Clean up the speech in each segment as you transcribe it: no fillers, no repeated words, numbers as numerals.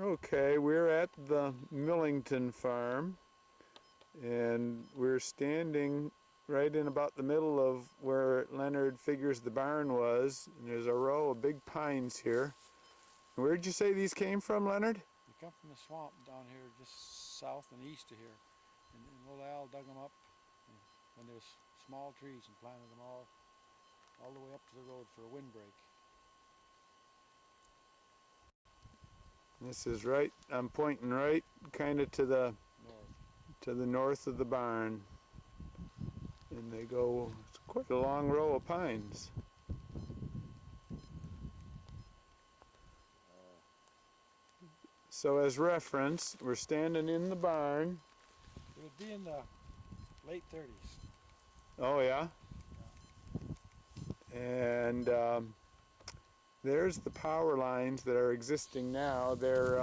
Okay, we're at the Millington farm, and we're standing right in about the middle of where Leonard figures the barn was, and there's a row of big pines here. Where'd you say these came from, Leonard? They come from the swamp down here just south and east of here. And little Al dug them up when there was small trees and planted them all the way up to the road for a windbreak. This is right, I'm pointing right kind of to the north of the barn. And they go, it's quite a long row of pines. So as reference, we're standing in the barn. It would be in the late 30s. Oh yeah? And there's the power lines that are existing now. They're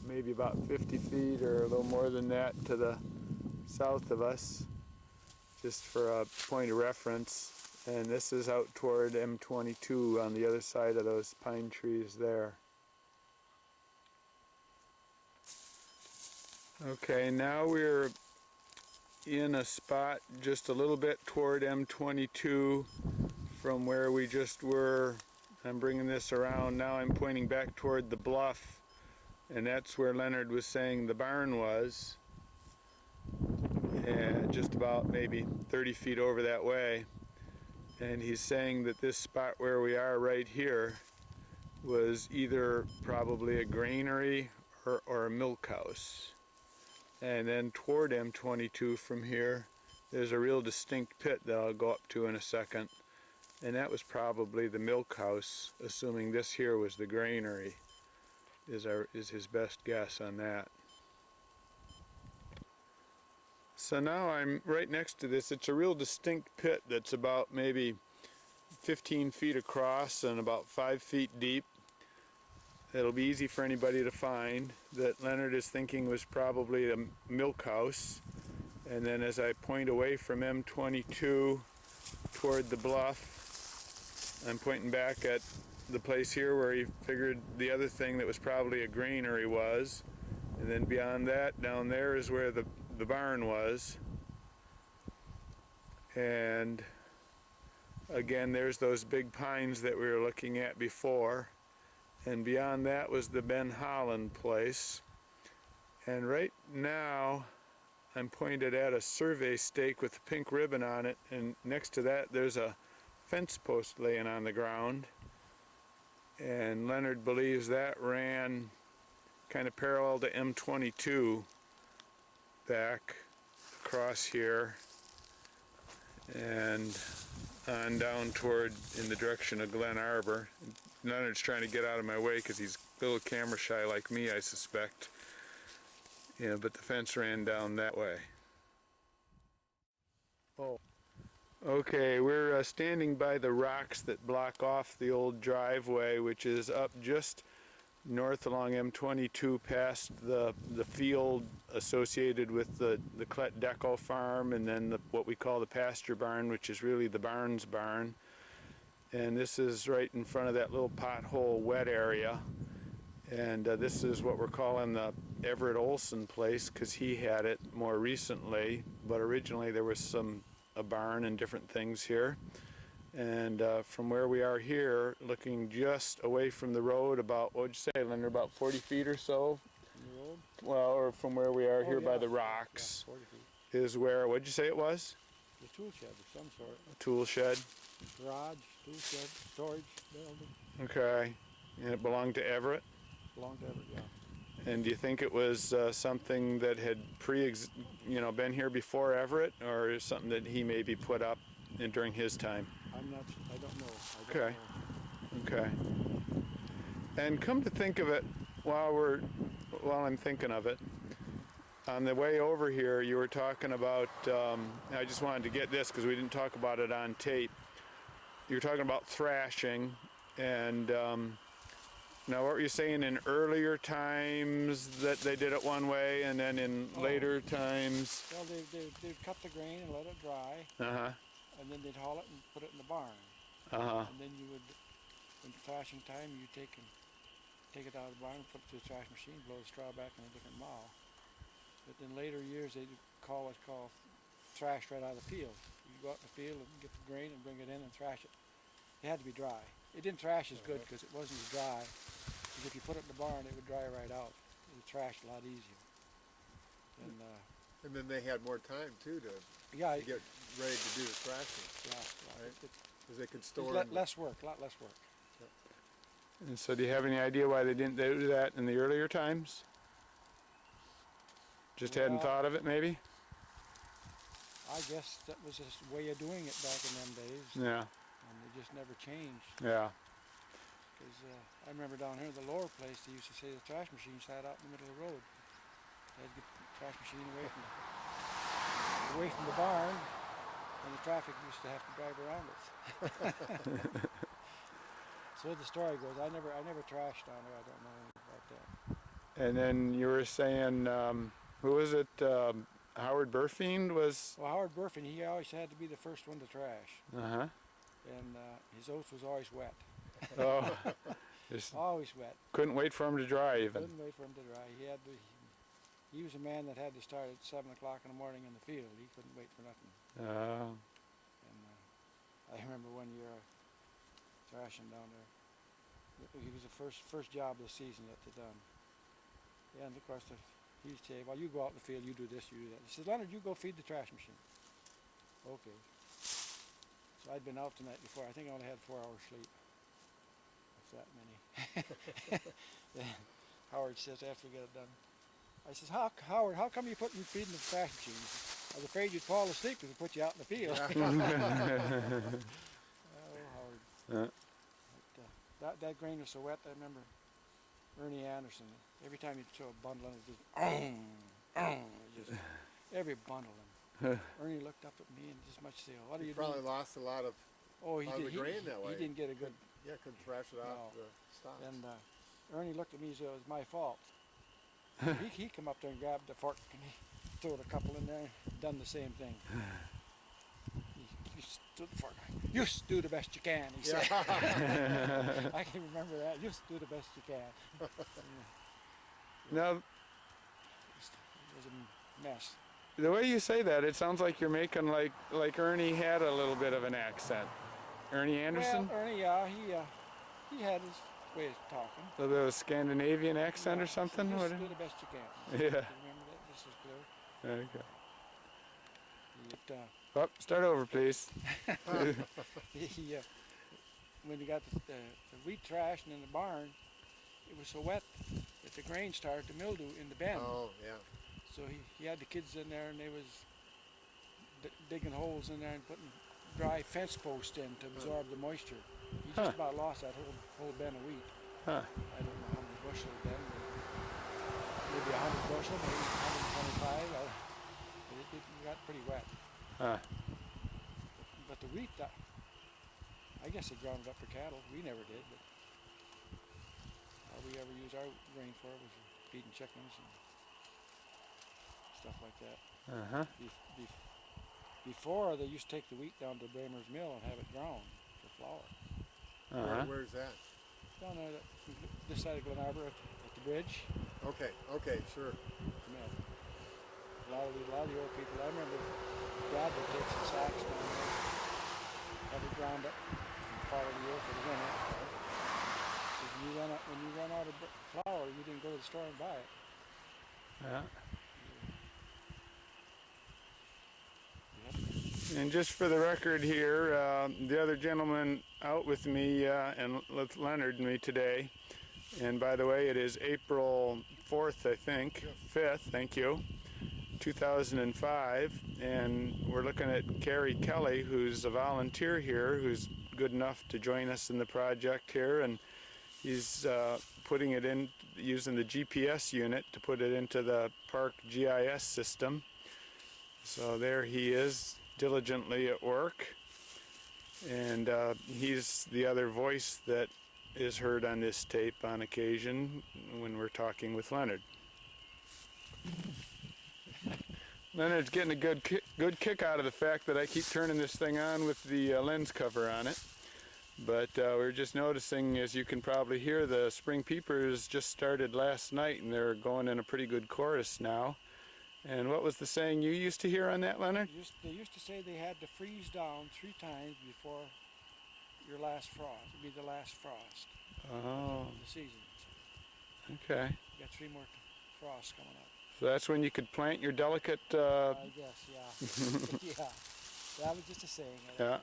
maybe about 50 feet or a little more than that to the south of us, just for a point of reference. And this is out toward M22 on the other side of those pine trees there. Okay, now we're in a spot just a little bit toward M22 from where we just were. I'm bringing this around now. I'm pointing back toward the bluff, and that's where Leonard was saying the barn was, and just about maybe 30 feet over that way. And he's saying that this spot where we are right here was either probably a granary or a milk house. And then toward M22 from here, there's a real distinct pit that I'll go up to in a second. And that was probably the milk house, assuming this here was the granary, is his best guess on that. So now I'm right next to this. It's a real distinct pit that's about maybe 15 feet across and about 5 feet deep. It'll be easy for anybody to find, that Leonard is thinking was probably a milk house. And then as I point away from M22 toward the bluff, I'm pointing back at the place here where he figured the other thing that was probably a granary was. And then beyond that, down there is where the barn was. And again, there's those big pines that we were looking at before. And beyond that was the Ben Holland place. And right now I'm pointed at a survey stake with a pink ribbon on it, and next to that there's a fence post laying on the ground. And Leonard believes that ran kind of parallel to M22 back across here and on down toward in the direction of Glen Arbor. Leonard's trying to get out of my way because he's a little camera shy like me, I suspect. Yeah, but the fence ran down that way. Oh. Okay, we're standing by the rocks that block off the old driveway, which is up just north along M22 past the field associated with the Klett Deco farm, and then what we call the pasture barn, which is really the barn's barn. And this is right in front of that little pothole wet area. And this is what we're calling the Everett Olson place, because he had it more recently, but originally there was a barn and different things here. And from where we are here, looking just away from the road, about, what would you say, Leonard, about 40 feet or so? From the road? Well, or from where we are here by the rocks, 40 feet. Is where, what did you say it was? A tool shed of some sort. A tool shed? Garage, tool shed, storage building. Okay. And it belonged to Everett? Belonged to Everett, yeah. And do you think it was something that had been here before Everett, or something that he maybe put up during his time? I don't know. Okay. Okay. And come to think of it, while I'm thinking of it, on the way over here, you were talking about, I just wanted to get this because we didn't talk about it on tape. You were talking about thrashing, and now what were you saying, in earlier times that they did it one way, and then in later times? Well, they'd cut the grain and let it dry, Uh-huh. and then they'd haul it and put it in the barn. Uh-huh. And then you would, in thrashing time, you take and take it out of the barn, put it through the trash machine, blow the straw back in a different mow. But in later years, they'd call what's called trash right out of the field. You go out in the field and get the grain and bring it in and thrash it. It had to be dry. It didn't thrash as good because it wasn't as dry. Because if you put it in the barn, it would dry right out. It would thrash a lot easier. And then they had more time too to yeah, get ready to do the thrashing. Yeah, right? it, Because they could store it's them. less work, a lot less work. And so do you have any idea why they didn't do that in the earlier times? Just hadn't Well, thought of it, maybe? I guess that was just a way of doing it back in them days, Yeah, and they just never changed. yeah. Because I remember down here, the lower place, they used to say the trash machine sat out in the middle of the road. They had to get the trash machine away from the barn, and the traffic used to have to drive around it. So the story goes. I never trashed down there. I don't know anything about that. And then you were saying, who was it? Howard Burfiend was? Well, Howard Burfin, he always had to be the first one to trash, Uh-huh. and his oats was always wet. Oh, just Always wet. couldn't wait for him to dry even. Couldn't wait for him to dry. He was a man that had to start at 7 o'clock in the morning in the field. He couldn't wait for nothing. Oh, And I remember one year thrashing down there. He was the first job of the season that they done. Yeah, and of course he'd say, "Well, you go out in the field, you do this, you do that." He said, "Leonard, you go feed the trash machine." Okay. So I'd been out the night before. I think I only had 4 hours sleep. If that many. Then Howard says after we get it done, I says, Howard, how come you put me feeding the trash machine? He says, I was afraid you'd fall asleep if we put you out in the field. Oh, Howard. But, that grain was so wet, I remember Ernie Anderson, every time he'd throw a bundle in, it just every bundle. And Ernie looked up at me and just much say, "What are you Probably doing?" lost a lot of Oh, he lot of did. the grain that way. He didn't get a good. Yeah, couldn't thrash it off No. the stalks. And Ernie looked at me and said it was my fault. he come up there and grabbed the fork and he threw a couple in there and done the same thing. He stood the fork. Just do the best you can, he said. I can remember that. Just do the best you can. now, It was a mess. the way you say that, it sounds like you're making like Ernie had a little bit of an accent. Ernie Anderson? Well, Ernie, yeah, he had his way of talking. A little bit of a Scandinavian accent or something? So What- just do the best you can. Yeah. You remember that? This is clear. Okay. It, Oh, start over, please. when we got the wheat trashed in the barn, it was so wet that the grain started to mildew in the bin. Oh, yeah. So he had the kids in there and they was digging holes in there and putting dry fence posts in to absorb the moisture. He just about lost that whole bin of wheat. Huh. I don't know how many bushels then, maybe 100 bushel, maybe 125. But it got pretty wet. Huh. But the wheat, I guess they ground it up for cattle. We never did, but all we ever used our grain for was feeding chickens and stuff like that. Uh-huh. Before, they used to take the wheat down to Bramer's mill and have it ground for flour. Uh-huh. Where's that? Down there, this side of Glen Arbor at the bridge. Okay, sure. Mill. A lot of the old people. I remember Dad would take some sacks down there, have it ground up and follow the year for the winter. Because when you run out of flour, you didn't go to the store and buy it. Yeah. And just for the record here, the other gentleman out with me and with Leonard and me today, and by the way, it is April 4th, I think, 5th, thank you, 2005, and we're looking at Carrie Kelly, who's a volunteer here, who's good enough to join us in the project here, and he's putting it in, using the GPS unit to put it into the park GIS system. So there he is, diligently at work, and he's the other voice that is heard on this tape on occasion when we're talking with Leonard. Leonard's getting a good kick out of the fact that I keep turning this thing on with the lens cover on it. But we're just noticing, as you can probably hear, the spring peepers just started last night, and they're going in a pretty good chorus now. And what was the saying you used to hear on that, Leonard? They used to say they had to freeze down 3 times before your last frost. It'd be the last frost Oh, of the season. okay. You got 3 more frosts coming up. So that's when you could plant your delicate... I guess, yeah. Yeah. That was just a saying I heard.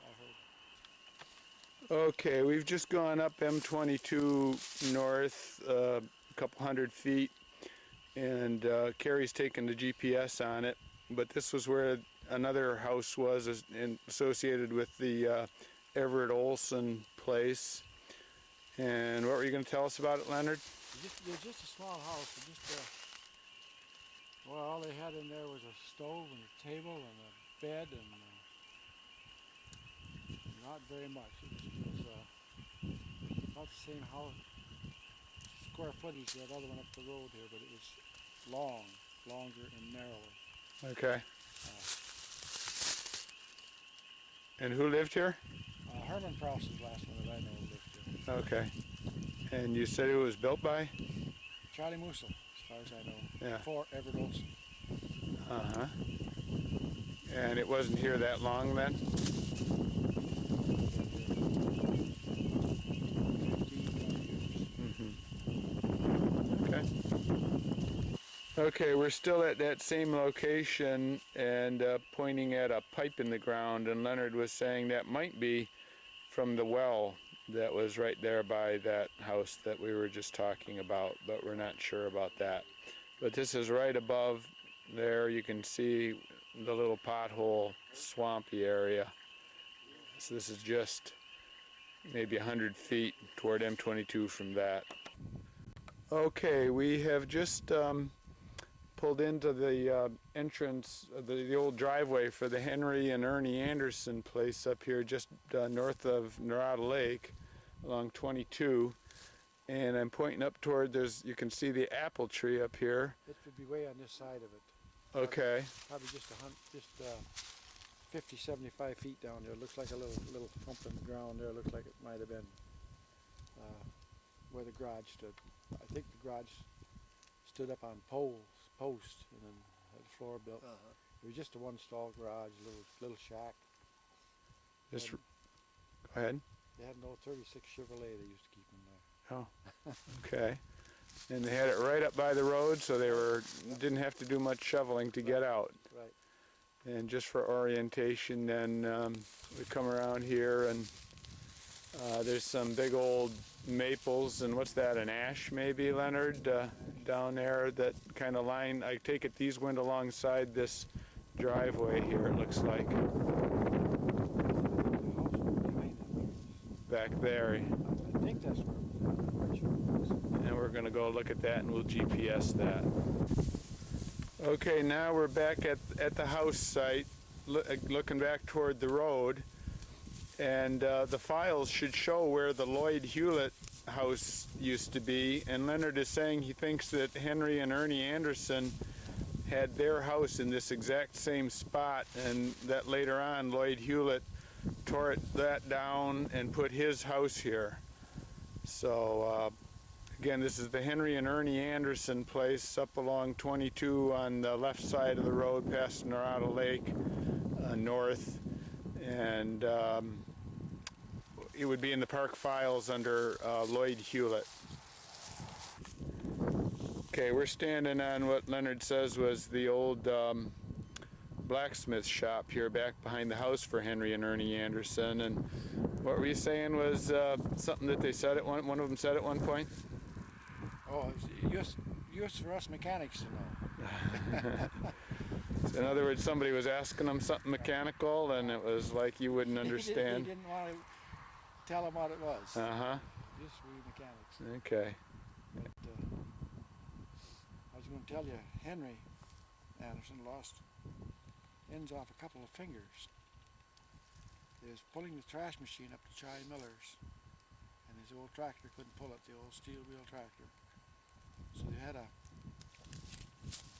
Okay, we've just gone up M22 north a couple hundred feet, and Carrie's taken the GPS on it, but this was where another house was associated with the Everett Olson place. And what were you going to tell us about it, Leonard? It was just a small house. Well, all they had in there was a stove and a table and a bed and not very much. It was about the same house, square footage that other one up the road here, but it was longer and narrower. Okay. And who lived here? Herman Prouse is the last one that I know lived here. Okay. And you said it was built by? Charlie Musil, as far as I know. Yeah. Before Everett Olson. Uh-huh. And it wasn't here that long then? 15, 20 years. Okay. Okay, we're still at that same location and pointing at a pipe in the ground, and Leonard was saying that might be from the well that was right there by that house that we were just talking about, but we're not sure about that. But this is right above there. You can see the little pothole swampy area. So this is just maybe 100 feet toward M22 from that. Okay, we have just pulled into the entrance, the old driveway for the Henry and Ernie Anderson place up here just north of Norada Lake along 22. And I'm pointing up toward, you can see the apple tree up here. It would be way on this side of it. Okay. Probably just 50, 75 feet down there. It looks like a little hump in the ground there. It looks like it might have been where the garage stood. I think the garage stood up on posts and then had the floor built. It was just a one-stall garage, little shack. Just go ahead. They had an old 36 Chevrolet they used to keep in there. Oh, okay. And they had it right up by the road, so they didn't have to do much shoveling to get out. Right. And just for orientation, then we come around here, and there's some big old maples, and what's that, an ash maybe, Leonard, down there that kind of line. I take it these went alongside this driveway here, it looks like. Back there. I think that's where it was. And we're going to go look at that, and we'll GPS that. Okay, now we're back at the house site, looking back toward the road, and the files should show where the Lloyd Hewlett house used to be, and Leonard is saying he thinks that Henry and Ernie Anderson had their house in this exact same spot, and that later on Lloyd Hewlett tore that down and put his house here. So again, this is the Henry and Ernie Anderson place up along 22 on the left side of the road past Norada Lake north, and it would be in the park files under Lloyd Hewlett. Okay, we're standing on what Leonard says was the old blacksmith shop here back behind the house for Henry and Ernie Anderson. And what were you saying was something that they said at one of them said at one point? Oh, it's used for us mechanics to know. In other words, somebody was asking them something mechanical, and it was like you wouldn't understand. He didn't want to tell them what it was. Uh-huh. Just we mechanics. Okay. But, I was going to tell you, Henry Anderson lost ends off a couple of fingers. He was pulling the trash machine up to Charlie Miller's, and his old tractor couldn't pull it, the old steel wheel tractor. So they had a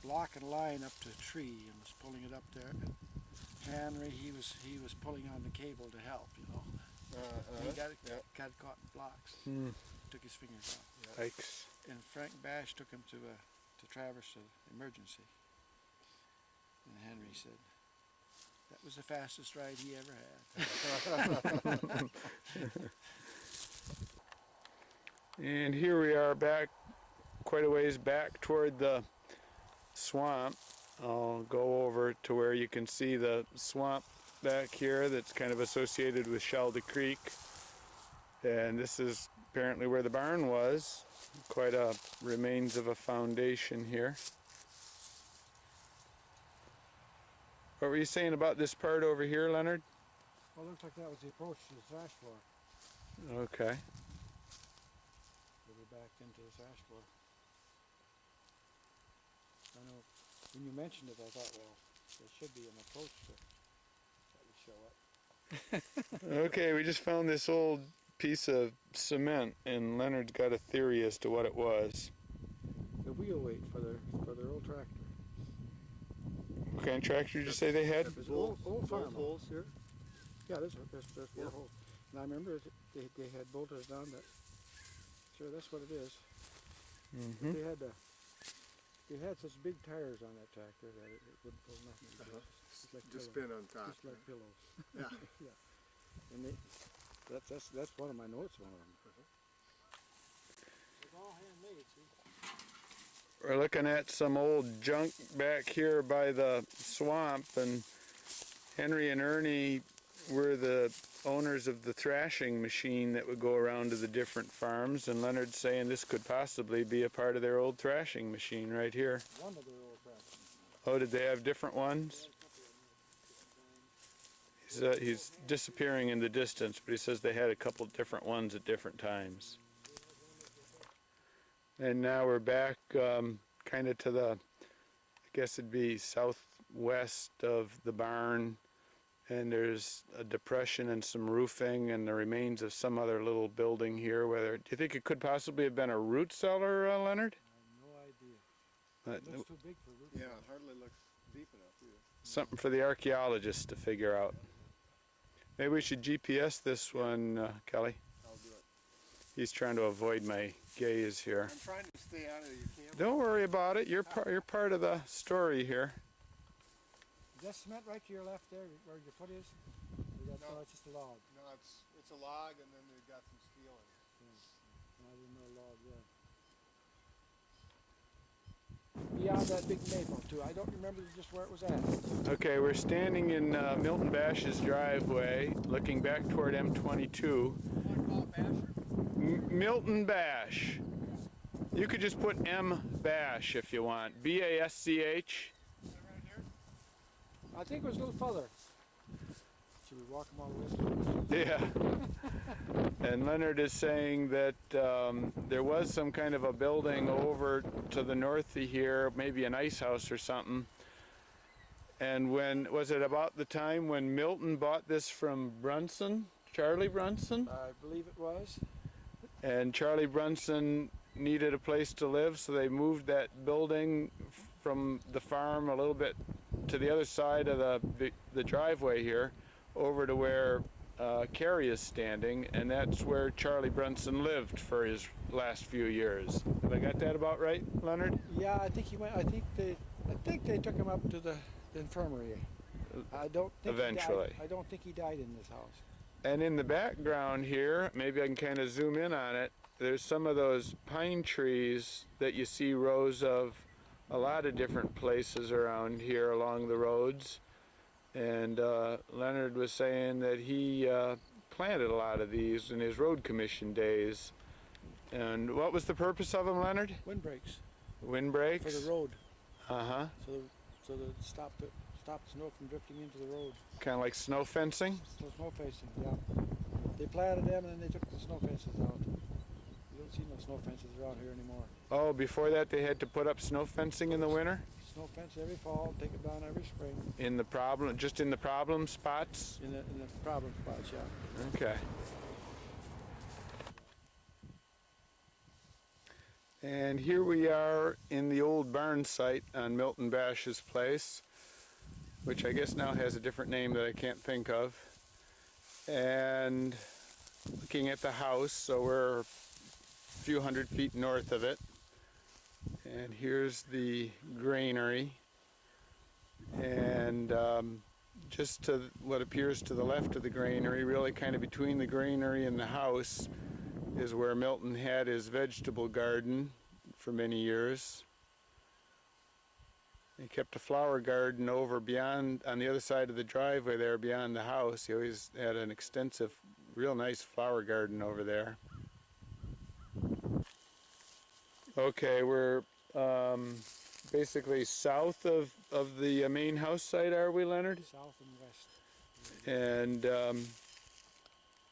block and line up to a tree and was pulling it up there. And Henry, he was pulling on the cable to help, you know. And he got Yep. caught in blocks. Took his fingers off. Yikes. And Frank Bash took him to Traverse to emergency. And Henry said, that was the fastest ride he ever had. And here we are back, quite a ways back toward the swamp. I'll go over to where you can see the swamp back here that's kind of associated with Shelda Creek. And this is apparently where the barn was. Quite a remains of a foundation here. What were you saying about this part over here, Leonard? Well, it looks like that was the approach to the thrash floor. Okay. We're back into the thrash floor. I know when you mentioned it, I thought, well, there should be an approach that would show it. Okay, we just found this old piece of cement, and Leonard's got a theory as to what it was. The wheel weight for their old tractor. What kind of tractor did you say they had? It was old farm. holes here? Yeah, there's 4 holes. And I remember they had bolters down that. Sure, that's what it is. Mm-hmm. They had such big tires on that tractor that it wouldn't pull nothing. Just like Just pillows. spin on top. Just like pillows. Yeah. Yeah. And that's one of my notes. One of them. It's all handmade. See. We're looking at some old junk back here by the swamp, and Henry and Ernie were the owners of the thrashing machine that would go around to the different farms, and Leonard's saying this could possibly be a part of their old thrashing machine right here. One of their old tractors. Oh, did they have different ones? He's disappearing in the distance, but he says they had a couple different ones at different times. And now we're back kind of to the, I guess it'd be southwest of the barn, and there's a depression and some roofing and the remains of some other little building here. Do you think it could possibly have been a root cellar, Leonard? I have no idea. It looks too big for root. Yeah, it hardly looks deep enough either. Something for the archaeologists to figure out. Maybe we should GPS this one, Kelly. I'll do it. He's trying to avoid my gaze here. I'm trying to stay out of your camera. Don't worry about it. You're part of the story here. Is that cement right to your left there, where your foot is? Or that's, No. it's just a log. No, it's a log, and then they've got some steel in it. I didn't know log there. Beyond that big maple too. I don't remember just where it was at. Okay, we're standing in Milton Bash's driveway, looking back toward M22. Milton Bash. You could just put M Bash if you want. B-A-S-C-H. I think it was a little further. Should we walk them all the way? Yeah. And Leonard is saying that there was some kind of a building over to the north of here, maybe an ice house or something. And was it about the time when Milton bought this from Brunson, Charlie Brunson? I believe it was. And Charlie Brunson needed a place to live, so they moved that building from the farm a little bit to the other side of the driveway here, over to where Carrie is standing, and that's where Charlie Brunson lived for his last few years. Have I got that about right, Leonard? Yeah, I think he went. I think they took him up to the infirmary. I don't think Eventually. I don't think he died in this house. And in the background here, maybe I can kind of zoom in on it, there's some of those pine trees that you see rows of a lot of different places around here along the roads. And Leonard was saying that he planted a lot of these in his road commission days. And what was the purpose of them, Leonard? Windbreaks Windbreaks? for the road, Uh-huh. so that stop the snow from drifting into the road. Kind of like snow fencing? Snow fencing, yeah. They planted them and then they took the snow fences out. You don't see no snow fences around here anymore. Oh, before that they had to put up snow fencing in the winter? Snow fence every fall, take it down every spring. Just in the problem spots? In the problem spots, yeah. Okay. And here we are in the old barn site on Milton Bash's place, which I guess now has a different name that I can't think of. And looking at the house, so we're a few hundred feet north of it. And here's the granary. And just to what appears to the left of the granary, really kind of between the granary and the house, is where Milton had his vegetable garden for many years. He kept a flower garden over beyond, on the other side of the driveway there beyond the house. He always had an extensive, real nice flower garden over there. Okay, we're basically south of the main house site, are we, Leonard? South and west. And,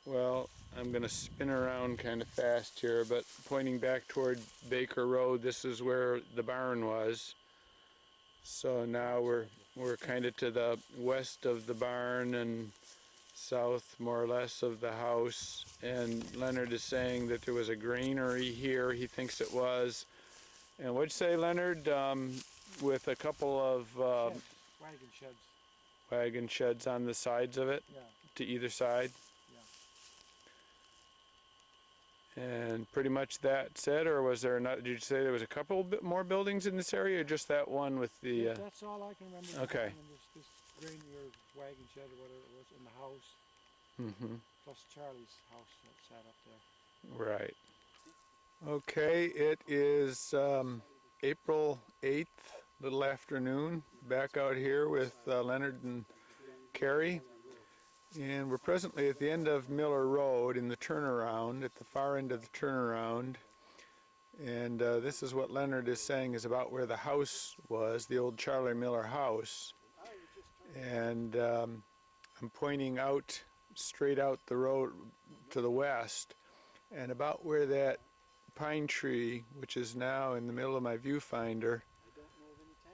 well, I'm going to spin around kind of fast here, but pointing back toward Baker Road, this is where the barn was. So now we're kind of to the west of the barn and south, more or less, of the house. And Leonard is saying that there was a granary here, he thinks it was. And what'd you say, Leonard? With a couple of Sheds, wagon sheds. wagon sheds on the sides of it, Yeah. to either side? And pretty much that's it, or was there not? Did you say there was a couple bit more buildings in this area, or just that one with the? Yeah, that's all I can remember. Okay. And this granary or wagon shed or whatever it was in the house, Mm-hmm. plus Charlie's house that sat up there. Right. Okay, it is April 8th, little afternoon, back out here with Leonard and Carrie. And we're presently at the end of Miller Road in the turnaround, at the far end of the turnaround. And this is what Leonard is saying is about where the house was, the old Charlie Miller house. And I'm pointing out, straight out the road to the west, and about where that pine tree, which is now in the middle of my viewfinder,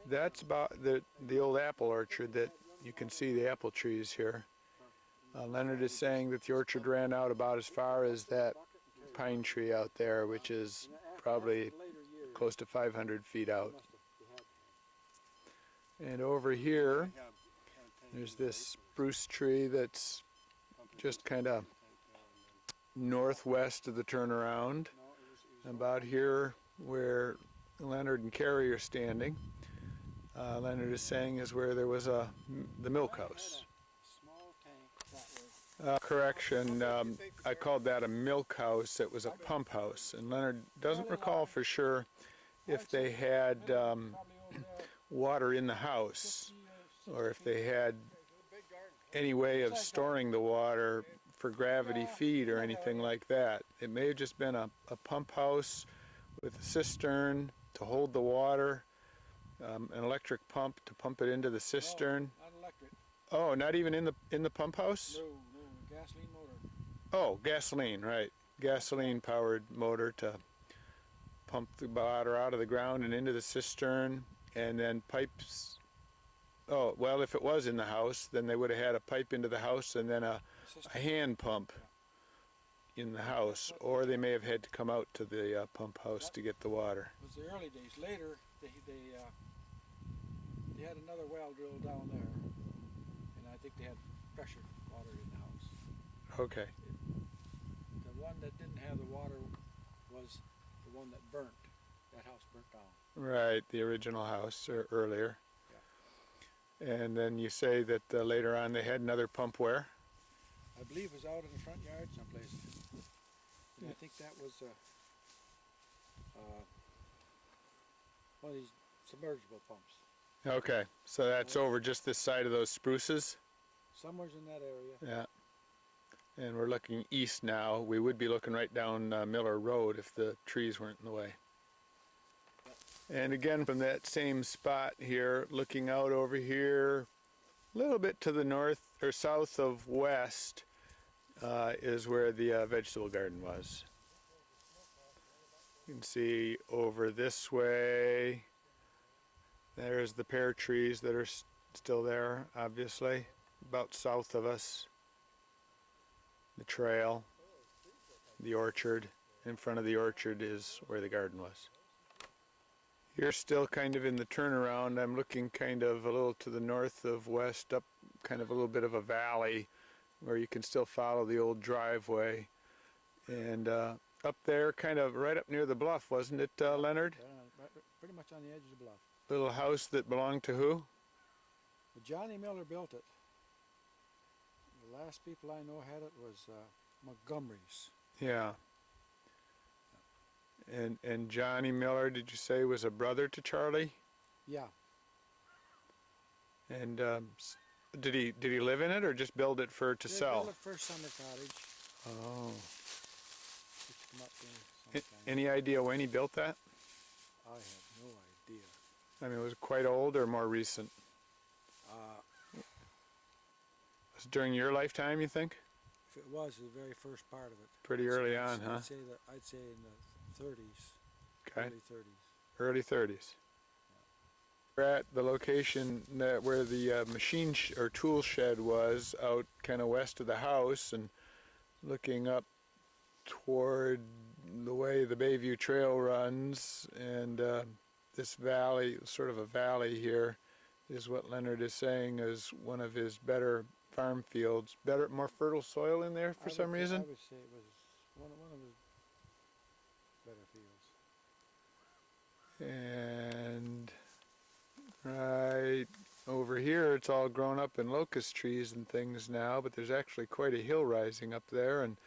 that's about the old apple orchard that you can see the apple trees here. Leonard is saying that the orchard ran out about as far as that pine tree out there, which is probably close to 500 feet out. And over here, there's this spruce tree that's just kind of northwest of the turnaround. About here where Leonard and Carrie are standing, Leonard is saying is where there was the milk house. Correction, I called that a milk house. It was a pump house, and Leonard doesn't recall for sure if they had water in the house or if they had any way of storing the water for gravity feed or anything like that. It may have just been a pump house with a cistern to hold the water, an electric pump to pump it into the cistern. Not electric. Oh, not even in the pump house? No, gasoline motor. Oh, gasoline, right. Gasoline-powered motor to pump the water out of the ground and into the cistern, and then pipes. Oh, well, if it was in the house, then they would have had a pipe into the house and then a hand pump in the house, or they may have had to come out to the pump house to get the water. It was the early days. Later, they had another well drilled down there, and I think they had pressure water in the house. Okay. The one that didn't have the water was the one that burnt. That house burnt down. Right, the original house, or earlier. Yeah. And then you say that later on they had another pump where? I believe it was out in the front yard someplace. And I think that was one of these submergible pumps. Okay, so that's over just this side of those spruces? Somewhere's in that area. Yeah. And we're looking east now. We would be looking right down Miller Road if the trees weren't in the way. And again, from that same spot here, looking out over here, a little bit to the north or south of west, is where the vegetable garden was. You can see over this way, there's the pear trees that are still there, obviously, about south of us. The trail, the orchard. In front of the orchard is where the garden was. You're still kind of in the turnaround. I'm looking kind of a little to the north of west, up kind of a little bit of a valley where you can still follow the old driveway. And up there, kind of right up near the bluff, wasn't it, Leonard? Pretty much on the edge of the bluff. Little house that belonged to who? But Johnny Miller built it. The last people I know had it was Montgomery's. Yeah. And Johnny Miller, did you say, was a brother to Charlie? Yeah. And did he live in it or just build it to They sell? built it for a summer cottage. Oh. Just to come up there sometime. Any idea when he built that? I have no idea. I mean, was it quite old or more recent? Was it during your lifetime, you think? If it was the very first part of it. Pretty early on, huh? I'd say in the 30s. Okay. Early 30s. Early 30s. We're at the location where the machine or tool shed was, out kind of west of the house, and looking up toward the way the Bayview Trail runs, and this valley, sort of a valley here, is what Leonard is saying is one of his better farm fields. More fertile soil in there for some reason? I would say it was one of his better fields. And right over here, it's all grown up in locust trees and things now, but there's actually quite a hill rising up there. And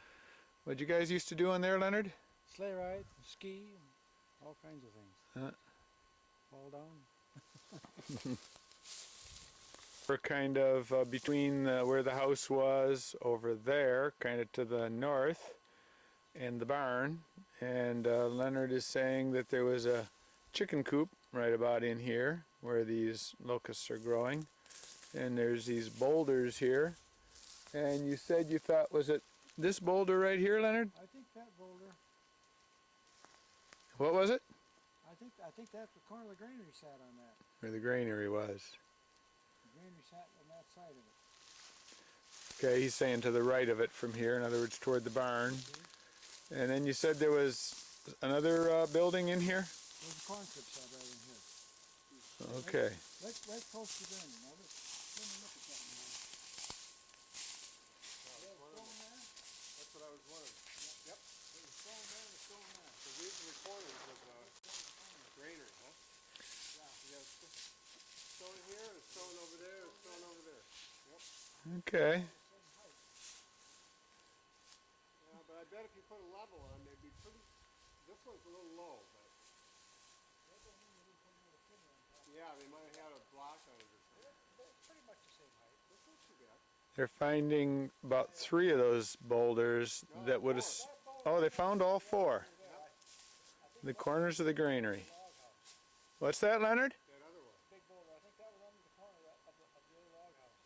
what you guys used to do on there, Leonard? Sleigh ride, ski, and all kinds of things. Fall down. We're kind of between where the house was over there, kind of to the north, and the barn. And Leonard is saying that there was a chicken coop right about in here where these locusts are growing. And there's these boulders here. And you said you thought, was it this boulder right here, Leonard? I think that boulder. What was it? I think that's the corner of the granary sat on that. Where the granary was. The granary sat on that side of it. Okay, he's saying to the right of it from here, in other words, toward the barn. Okay. And then you said there was another building in here? There's a corn crib sat right in here. Okay. Right close to the granary. Now let me look at that now. That's what I was wondering. Yep. There's a stone there and a stone there. So these are the corners of the granary, huh? Yeah. You got a stone here, a stone over there, a stone over there. Yep. Okay. Same height. Yeah, but I bet if you put a level on, they'd be pretty. This one's a little low, but That doesn't mean you didn't put another pillar on top. yeah, they might have had a block on it or something. They're pretty much the same height. That's not too bad. They're finding about 3 of those boulders that would have... Oh, they found all 4. The corners of the granary. What's that, Leonard? That other one. Big boulder. I think that was under the corner of the other log house.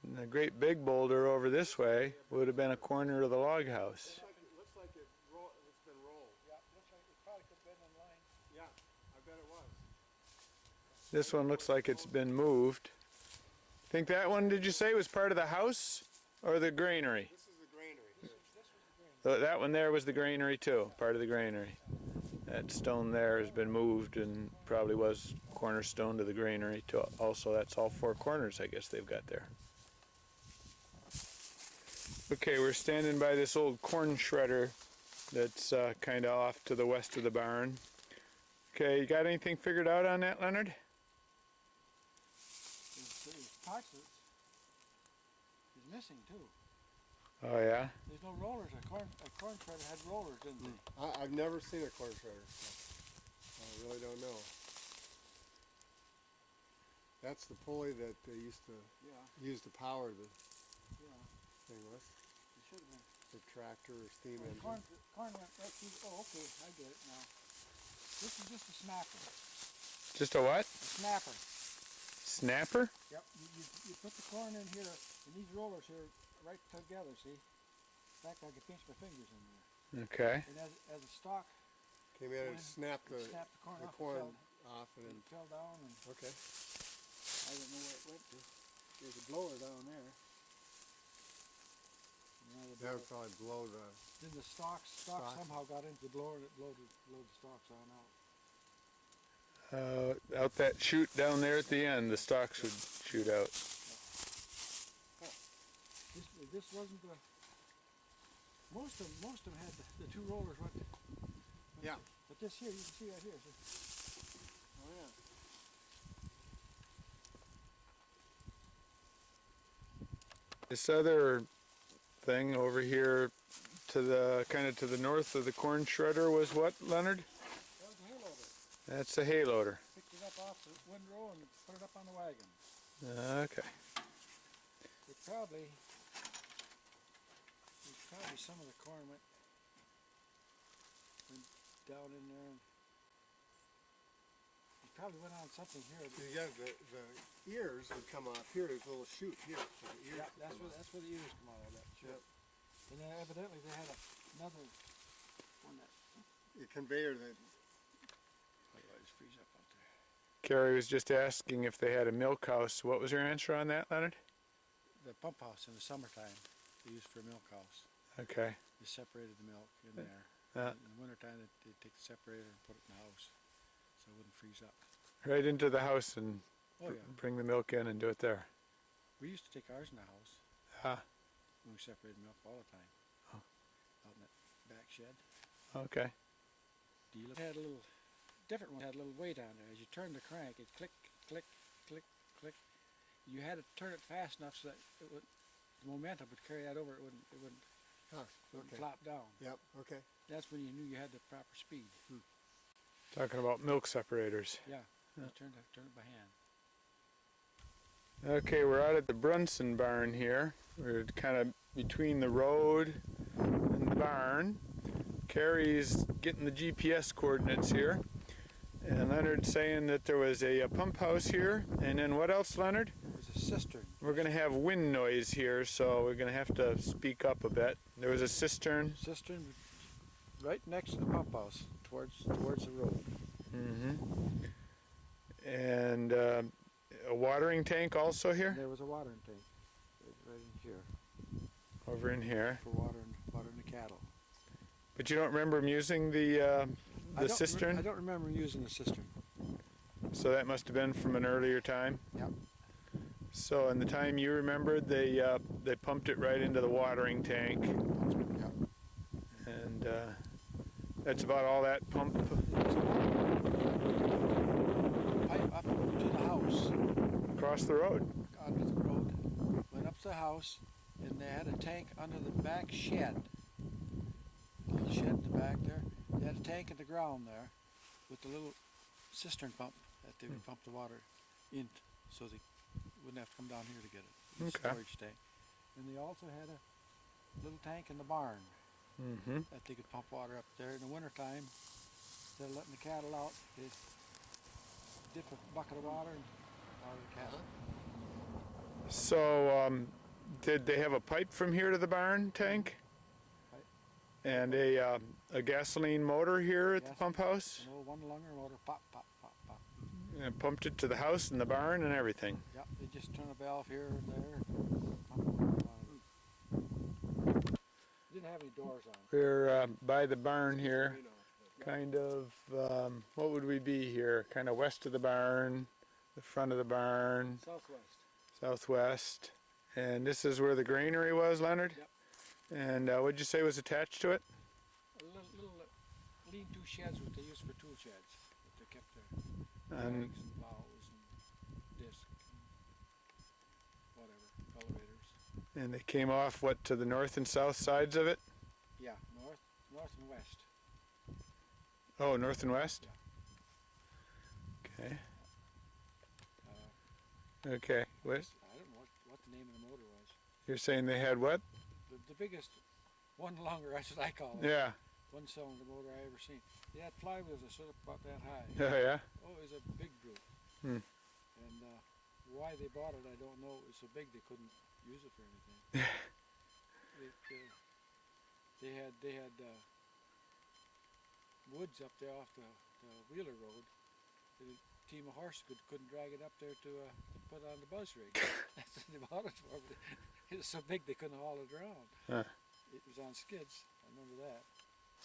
And the great big boulder over this way would have been a corner of the log house. Looks like it's been rolled. Yeah, looks like it probably could have been in line. Yeah, I bet it was. This one looks like it's been moved. Think that one, did you say, was part of the house or the granary? This is the granary. This was the granary. That one there was the granary too, part of the granary. That stone there has been moved and probably was cornerstone to the granary too. Also, that's all 4 corners I guess they've got there. Okay, we're standing by this old corn shredder that's kind of off to the west of the barn. Okay, you got anything figured out on that, Leonard? There's parts of it is missing too. Oh yeah? There's no rollers. A corn shredder had rollers, didn't they? I've never seen a corn shredder. So I really don't know. That's the pulley that they used to use to power the thing with. It should have been. The tractor or steam Well, engine. corn went right through. Oh, okay, I get it now. This is just a snapper. Just a what? A snapper. Snapper? Yep. You put the corn in here, and these rollers here right together. See? In fact, I could pinch my fingers in there. Okay. And as a stalk, Came in and snapped the snapped the corn off. corn Fell, off and then. it fell down, and Okay. I don't know where it went to. There's a blower down there. And now the That would blower- probably blow the. Then the stalks Stalk. somehow got into the blower and it blowed the stalks on out. Out that chute down there at the end, the stalks would shoot out. This wasn't the. Most of them had the two rollers went. Yeah. But this here, you can see right here. See? Oh yeah. This other thing over here to the kind of to the north of the corn shredder was what, Leonard? That was a hay loader. That's a hay loader. Picked it up off the windrow and put it up on the wagon. Okay. It probably some of the corn went down in there. And it probably went on something here. Yeah, the ears would come off here. There's a little chute here. So the ears Yeah, would that's come where off. the ears come out of that. Sure. Yep. And then evidently they had another one that. The conveyor that. Otherwise, freeze up out there. Carrie was just asking if they had a milk house. What was your answer on that, Leonard? The pump house in the summertime they used for a milk house. Okay. They separated the milk in there. Yeah. In the wintertime, they'd take the separator and put it in the house so it wouldn't freeze up. Right into the house and Oh yeah. bring the milk in and do it there. We used to take ours in the house Ah, when we separated milk all the time. Oh. Out in that back shed. okay. It had a little different one. Had a little weight on there. As you turn the crank, it click, click, click, click. You had to turn it fast enough so that it would, the momentum would carry that over. It wouldn't Okay. flop down. Yep. Okay. That's when you knew you had the proper speed. Talking about milk separators. Yeah. Yeah. You turn it by hand. Okay, we're out at the Brunson barn here. We're kind of between the road and the barn. Carrie's getting the GPS coordinates here. And Leonard's saying that there was a pump house here. And then what else, Leonard? There's a cistern. We're going to have wind noise here, so we're going to have to speak up a bit. There was a cistern. Cistern right next to the pump house, towards the road. Mm-hmm. And a watering tank also here? And there was a watering tank right in here Over in here. for watering the cattle. But you don't remember him using the cistern? I don't remember using the cistern. So that must have been from an earlier time? Yep. So in the time you remembered, they pumped it right into the watering tank. Yep. And that's about all that pump. Pipe up to the house, Across the road. under the road, went up to the house, and they had a tank under the back shed. Little shed in the back there. They had a tank in the ground there with the little cistern pump that they would pump the water in, so they wouldn't have to come down here to get it. It's a Okay. storage tank. And they also had a little tank in the barn Mm-hmm. that they could pump water up there. In the wintertime, instead of letting the cattle out, they'd dip a bucket of water and water the cattle. So did they have a pipe from here to the barn tank? Pipe. And a gasoline motor here at the Yes. pump house? An old one-lunger motor, pop, pop, pop, pop. And pumped it to the house and the barn and everything. Yep, they just turn a valve here and there. Pump water on it. Didn't have any doors on it. We're by the barn here, kind of, what would we be here? Kind of west of the barn, the front of the barn, Southwest. southwest. And this is where the granary was, Leonard? Yep. And what'd you say was attached to it? A little lean-to sheds, what they used for tool sheds. That they kept their And bags and plows and discs and whatever, elevators. and they came off, what, to the north and south sides of it? Yeah, north and west. Oh, north and west? Okay. Okay. What? I don't know what the name of the motor was. You're saying they had what? The biggest one-lunger, that's what I call it. Yeah. One-cylinder motor I ever seen. They had flywheels that stood up about that high. Oh, yeah? Oh, it was a big brute. Hmm. And why they bought it, I don't know. It was so big they couldn't use it for anything. They had woods up there off the Wheeler Road. The team of horses couldn't drag it up there to put on the buzz rig. That's what they bought it for. But it was so big they couldn't haul it around. Huh. It was on skids. I remember that.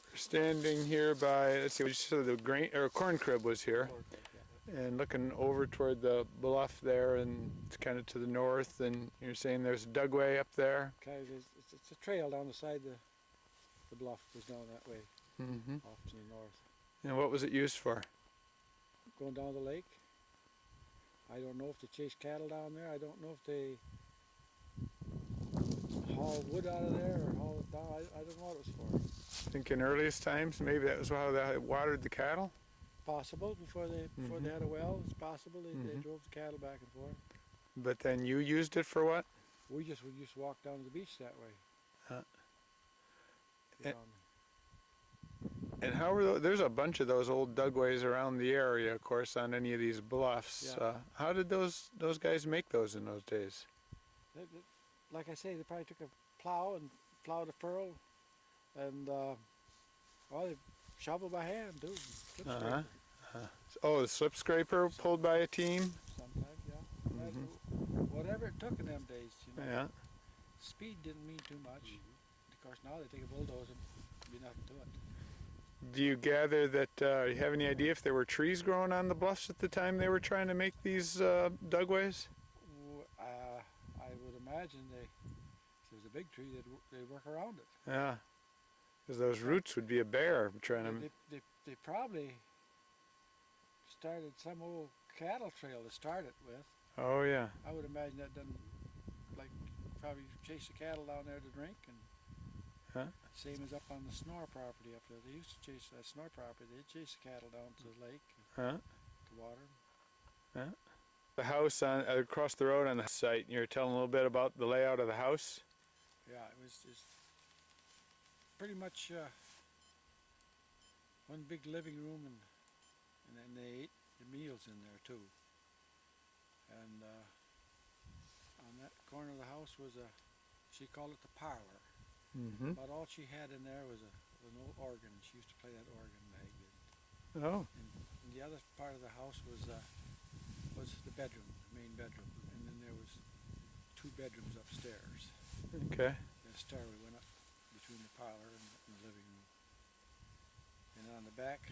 We're standing here by, let's see, we just said the corn crib was here. And looking over toward the bluff there, and it's kind of to the north, and you're saying there's a dugway up there? Okay, it's a trail down the side of the bluff was down that way, Mm-hmm. off to the north. And what was it used for? Going down the lake. I don't know if they chase cattle down there. I don't know if they haul wood out of there or haul it down. I don't know what it was for. I think in earliest times, maybe that was how they watered the cattle. Possible before they had a well. It's possible they drove the cattle back and forth. But then you used it for what? We used to walk down to the beach that way. Uh, Down. And how were those, there's a bunch of those old dugways around the area, of course, on any of these bluffs. Yeah. How did those guys make those in those days? Like I say, they probably took a plow and plowed a furrow, and they shovel by hand too. Slip scraper. Oh, the slip scraper pulled by a team? Sometimes, yeah. Whatever it took in them days, you know. Yeah. Speed didn't mean too much. Of course, now they take a bulldozer and be nothing to it. Do you gather that, you have any idea if there were trees growing on the bluffs at the time they were trying to make these dugways? I would imagine if there's a big tree, they'd work around it. Yeah. Because those roots would be a bear trying to... They probably started some old cattle trail to start it with. Oh, yeah. I would imagine that done, like, probably chase the cattle down there to drink, and same as up on the Snore property up there. They used to chase that Snore property. They'd chase the cattle down to the lake to water them. The house on across the road on the site, you were telling a little bit about the layout of the house? Yeah, it was just pretty much one big living room, and then they ate the meals in there too. And on that corner of the house was she called it the parlor. Mm-hmm. But all she had in there was an old organ. She used to play that organ, Meg. Oh. And the other part of the house was the bedroom, the main bedroom, and then there was 2 bedrooms upstairs. Okay. And a stairway went up between the parlor and the living room. And on the back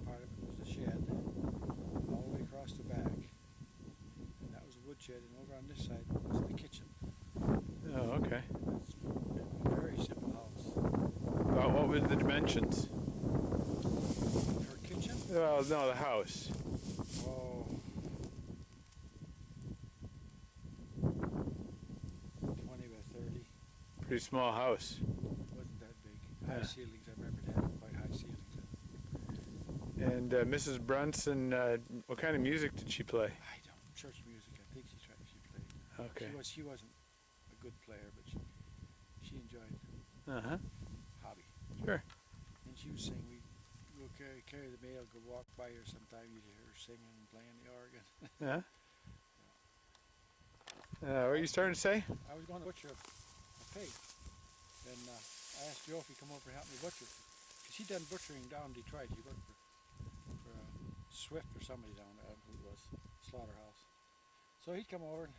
part of it was the shed, all the way across the back. And that was a wood shed, and over on this side was the kitchen. Oh, okay. It's a very simple house. About what were the dimensions? Her kitchen? Well, no, the house. Oh, 20 by 30. Pretty small house. Wasn't that big. High ceilings. I remember it had quite high ceilings. And Mrs. Brunson, what kind of music did she play? I don't. Church music. I think she played. Okay. She wasn't a good player, but she enjoyed Uh-huh. hobby. Sure. And she would sing. We go carry the mail, go walk by her sometime. You'd hear her singing and playing the organ. Yeah. What are you starting to say? I was going to butcher a pig, and I asked Joe if he'd come over and help me butcher, because he done butchering down in Detroit. He worked for Swift or somebody down there, I don't know who it was, slaughterhouse. So he'd come over and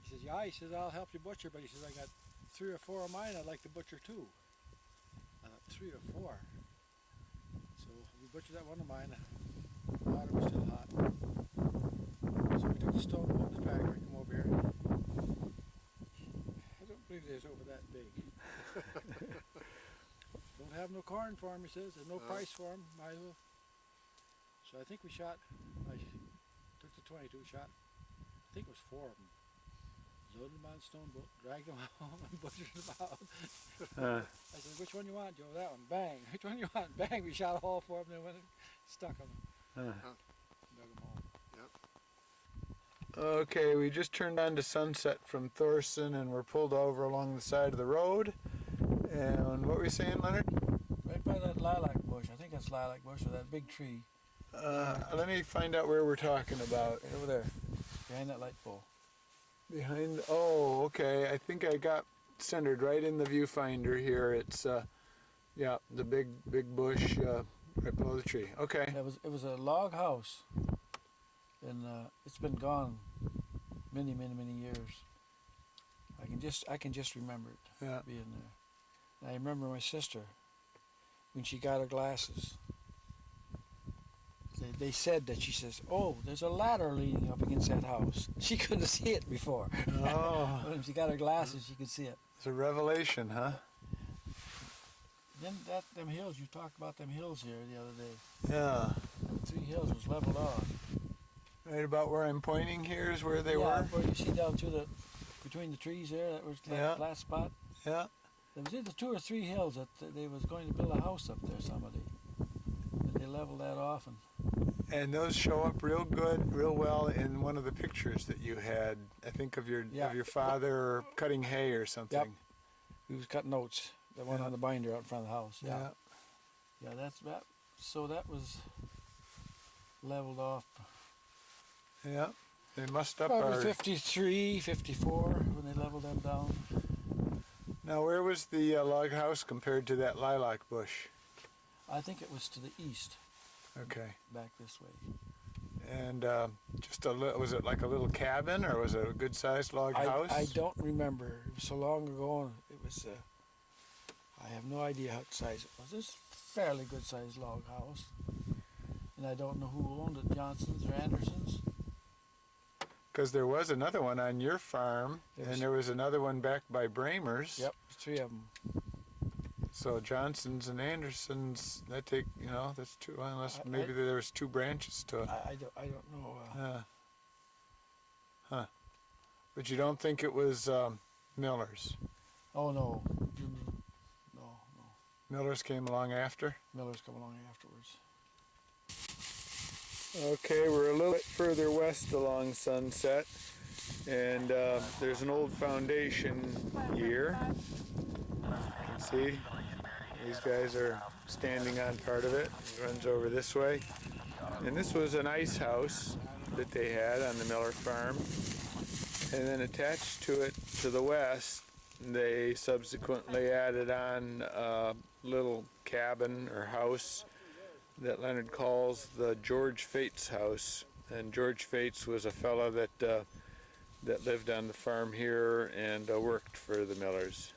he says, "Yeah," he says, "I'll help you butcher, but he says, I got 3 or 4 of mine I'd like to butcher too." I thought, 3 or 4? So we butchered that one of mine. The water was still hot. So we took the stone, put in the tractor, and come over here. I don't believe it is over that big. Don't have no corn for him, he says. There's no price for him. Might as well. So I think we shot, I took the 22, shot, I think it was 4 of them. Loaded them on a stone boat, dragged them home, and butchered them out. I said, "Which one you want, Joe?" "That one." "Bang." "Which one you want?" "Bang." We shot all 4 of them, then went and stuck them. Dug them home. Okay, we just turned on to Sunset from Thoreson and we're pulled over along the side of the road. And what were you saying, Leonard? Right by that lilac bush. I think that's lilac bush, or that big tree. Let me find out where we're talking about. Right over there, behind that light pole. Behind, oh, okay. I think I got centered right in the viewfinder here. It's, yeah, the big bush right below the tree. Okay. It was a log house, and it's been gone many years. I can just remember it being there. And I remember my sister when she got her glasses. They said that she says, "Oh, there's a ladder leaning up against that house." She couldn't see it before. Oh. When she got her glasses, she could see it. It's a revelation, huh? Then them hills, you talked about them hills here the other day. Yeah. The 3 hills was leveled off. Right about where I'm pointing here is where they Yeah, were? where you see down through between the trees there, that was that Yeah. flat spot. Yeah. There was either 2 or 3 hills that they was going to build a house up there, somebody. And they leveled that off, and And those show up real good, real well in one of the pictures that you had, I think of your father cutting hay or something. he was cutting oats. That one on the binder out in front of the house. Yeah. Yeah, that's that. So that was leveled off. Yeah. They must up Probably our... 53, 54 when they leveled them down. Now, where was the log house compared to that lilac bush? I think it was to the east, Okay. back this way. And just a little, was it like a little cabin or was it a good-sized log house? I don't remember. It was so long ago. It was. I have no idea what size it was. It's a fairly good-sized log house, and I don't know who owned it, Johnson's or Anderson's. Because there was another one on your farm, and there was another one back by Bramer's. Yep, 3 of them. So Johnson's and Anderson's, that take, that's 2, unless maybe there was 2 branches to it. I don't know. Huh. But you don't think it was Miller's? Oh no, no. Miller's came along after? Miller's come along afterwards. Okay, we're a little bit further west along Sunset, and there's an old foundation here. You can see these guys are standing on part of it. It runs over this way. And this was an ice house that they had on the Miller farm. And then attached to it to the west, they subsequently added on a little cabin or house that Leonard calls the George Fates house. And George Fates was a fellow that lived on the farm here and worked for the Millers.